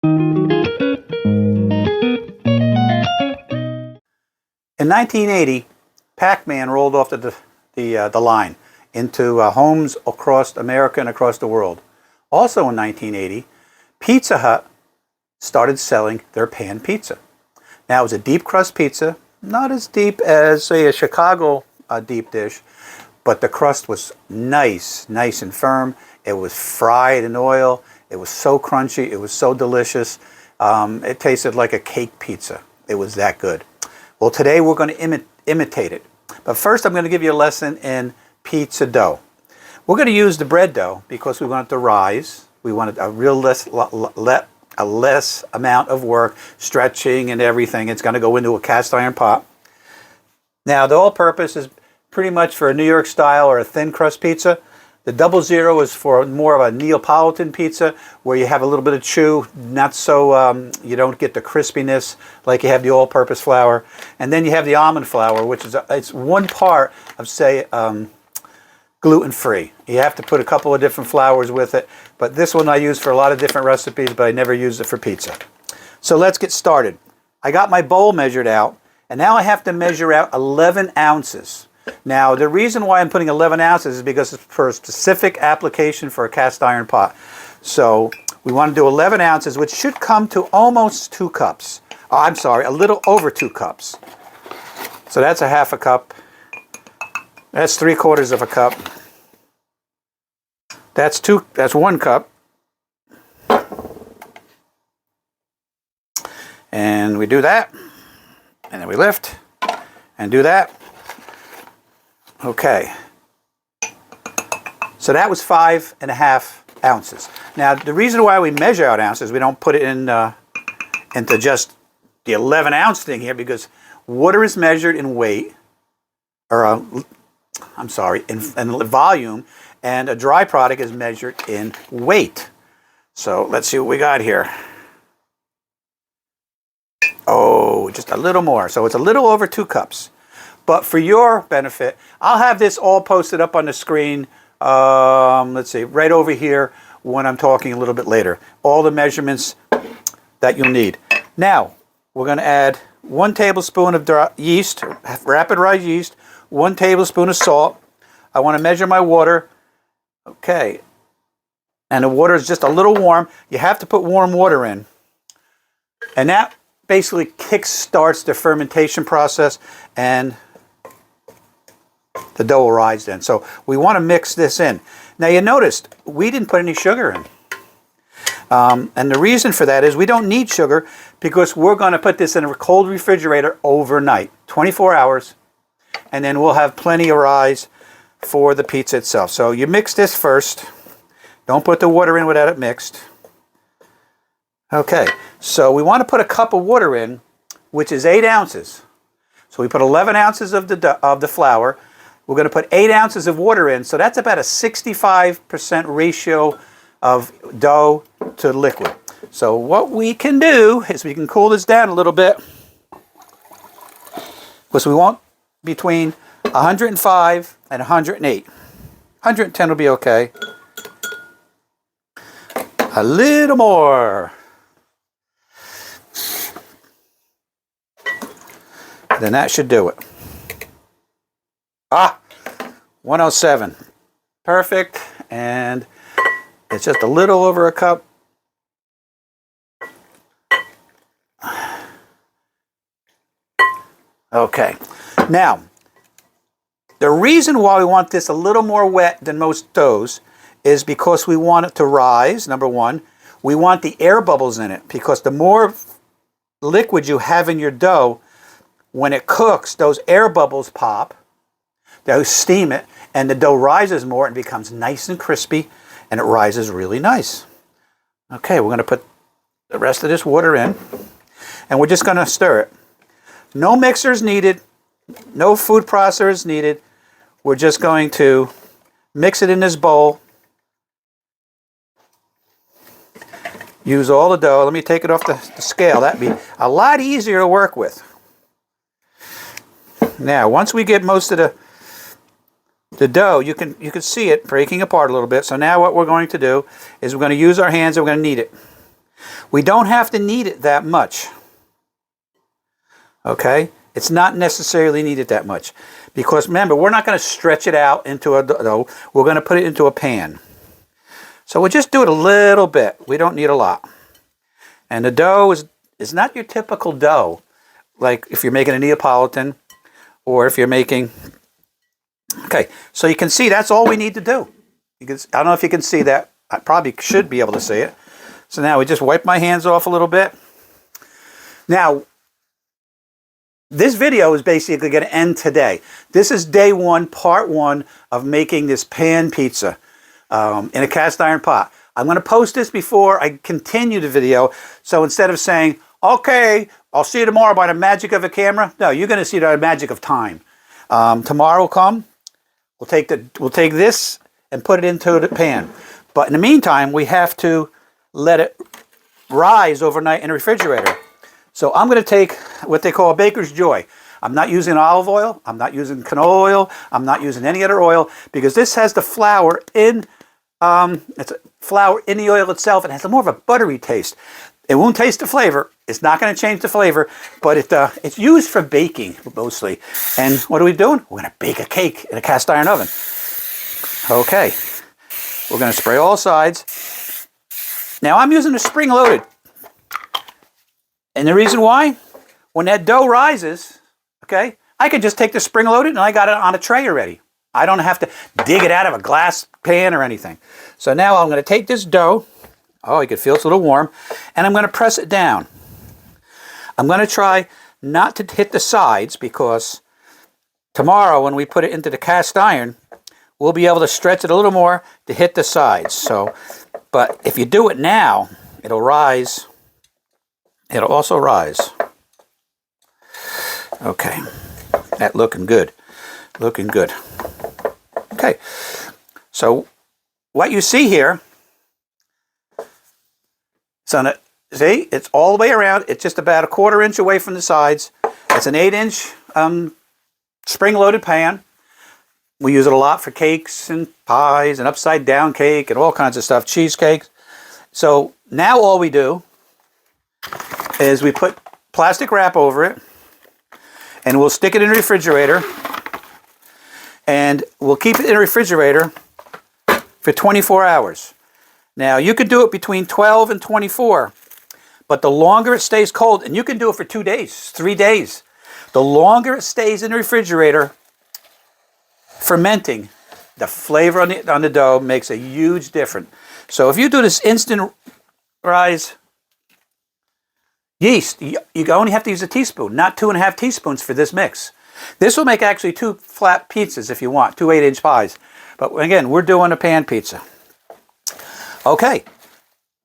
In 1980, Pac-Man rolled off the line into homes across America and across the world. Also in 1980, Pizza Hut started selling their pan pizza. Now it was a deep crust pizza, not as deep as, say, a Chicago deep dish, but the crust was nice and firm. It was fried in oil. It was so crunchy. It was so delicious. It tasted like a cake pizza. It was that good. Well, today we're going to imitate it. But first I'm going to give you a lesson in pizza dough. We're going to use the bread dough because we want it to rise. We want a real less amount of work, stretching and everything. It's going to go into a cast iron pot. Now the all-purpose is pretty much for a New York style or a thin crust pizza. The 00 is for more of a Neapolitan pizza where you have a little bit of chew, not so you don't get the crispiness like you have the all-purpose flour. And then you have the almond flour, which is it's one part of, say, gluten-free. You have to put a couple of different flours with it, but this one I use for a lot of different recipes, but I never use it for pizza. So let's get started. I got my bowl measured out, and now I have to measure out 11 ounces. Now, the reason why I'm putting 11 ounces is because it's for a specific application for a cast iron pot. So we want to do 11 ounces, which should come to almost 2 cups. Oh, I'm sorry, a little over 2 cups. So that's a half a cup. That's 3/4 of a cup. That's 1 cup. And we do that. And then we lift and do that. Okay, so that was 5.5 ounces. Now, the reason why we measure out ounces, we don't put it in into just the 11 ounce thing here, because water is measured in weight, or I'm sorry, in volume, and a dry product is measured in weight. So let's see what we got here. Oh, just a little more. So it's a little over 2 cups. But for your benefit, I'll have this all posted up on the screen, let's see, right over here when I'm talking a little bit later. All the measurements that you'll need. Now, we're going to add 1 tablespoon of yeast, rapid rise yeast, 1 tablespoon of salt. I want to measure my water. Okay. And the water is just a little warm. You have to put warm water in. And that basically kick-starts the fermentation process, and the dough will rise then. So we want to mix this in. Now you noticed we didn't put any sugar in. And the reason for that is we don't need sugar because we're going to put this in a cold refrigerator overnight, 24 hours, and then we'll have plenty of rise for the pizza itself. So you mix this first. Don't put the water in without it mixed. Okay, so we want to put a cup of water in, which is 8 ounces. So we put 11 ounces of the flour. We're going to put 8 ounces of water in, so that's about a 65% ratio of dough to liquid. So what we can do is we can cool this down a little bit, because we want between 105 and 108. 110 will be okay. A little more. Then that should do it. 107. Perfect. And it's just a little over a cup. Okay. Now, the reason why we want this a little more wet than most doughs is because we want it to rise, number one. We want the air bubbles in it, because the more liquid you have in your dough, when it cooks, those air bubbles pop, those steam it, and the dough rises more and becomes nice and crispy, and it rises really nice. Okay, we're going to put the rest of this water in, and we're just going to stir it. No mixers needed, no food processors needed. We're just going to mix it in this bowl. Use all the dough. Let me take it off the scale. That'd be a lot easier to work with. Now, once we get most of the dough, you can see it breaking apart a little bit. So now what we're going to do is we're going to use our hands and we're going to knead it. We don't have to knead it that much. Okay? It's not necessarily needed that much. Because remember, we're not going to stretch it out into a dough. We're going to put it into a pan. So we'll just do it a little bit. We don't need a lot. And the dough is not your typical dough. Like if you're making a Neapolitan or if you're making... Okay, so you can see that's all we need to do. I don't know if you can see that. I probably should be able to see it. So now we just wipe my hands off a little bit. Now, this video is basically going to end today. This is day one, part one of making this pan pizza in a cast iron pot. I'm going to post this before I continue the video. So instead of saying, okay, I'll see you tomorrow by the magic of a camera. No, you're going to see the magic of time. Tomorrow will come. We'll take this and put it into the pan. But in the meantime, we have to let it rise overnight in the refrigerator. So I'm going to take what they call a baker's joy. I'm not using olive oil. I'm not using canola oil. I'm not using any other oil because this has the flour in it's flour in the oil itself. It has more of a buttery taste. It won't taste the flavor. It's not going to change the flavor, but it's used for baking mostly. And what are we doing? We're going to bake a cake in a cast iron oven. Okay. We're going to spray all sides. Now I'm using a spring-loaded. And the reason why? When that dough rises, okay, I could just take the spring-loaded and I got it on a tray already. I don't have to dig it out of a glass pan or anything. So now I'm going to take this dough. Oh, you can feel it's a little warm. And I'm going to press it down. I'm going to try not to hit the sides because tomorrow when we put it into the cast iron, we'll be able to stretch it a little more to hit the sides. So, but if you do it now, it'll rise. It'll also rise. Okay, that looking good. Looking good. Okay, so what you see here, so see, it's all the way around. It's just about a 1/4 inch away from the sides. It's an 8-inch spring-loaded pan. We use it a lot for cakes and pies and upside down cake and all kinds of stuff, cheesecakes. So now all we do is we put plastic wrap over it and we'll stick it in the refrigerator and we'll keep it in the refrigerator for 24 hours. Now you could do it between 12 and 24, but the longer it stays cold, and you can do it for 2 days, 3 days, the longer it stays in the refrigerator fermenting, the flavor on the dough makes a huge difference. So if you do this instant rise yeast, you only have to use a teaspoon, not 2.5 teaspoons for this mix. This will make actually 2 flat pizzas if you want, 2 8-inch pies. But again, we're doing a pan pizza. Okay,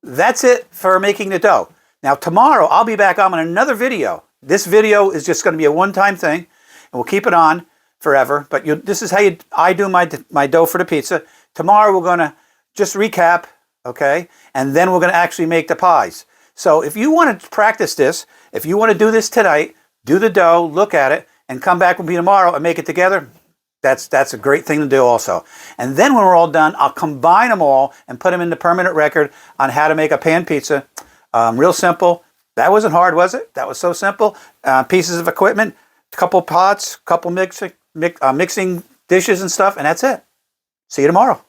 that's it for making the dough. Now tomorrow I'll be back on another video. This video is just going to be a one-time thing, and we'll keep it on forever. But this is how I do my dough for the pizza. Tomorrow we're going to just recap, okay, and then we're going to actually make the pies. So if you want to practice this, if you want to do this tonight, do the dough, look at it, and come back with me tomorrow and make it together. That's a great thing to do also. And then when we're all done, I'll combine them all and put them in the permanent record on how to make a pan pizza. Real simple. That wasn't hard, was it? That was so simple. Pieces of equipment, a couple pots, a couple mixing dishes and stuff, and that's it. See you tomorrow.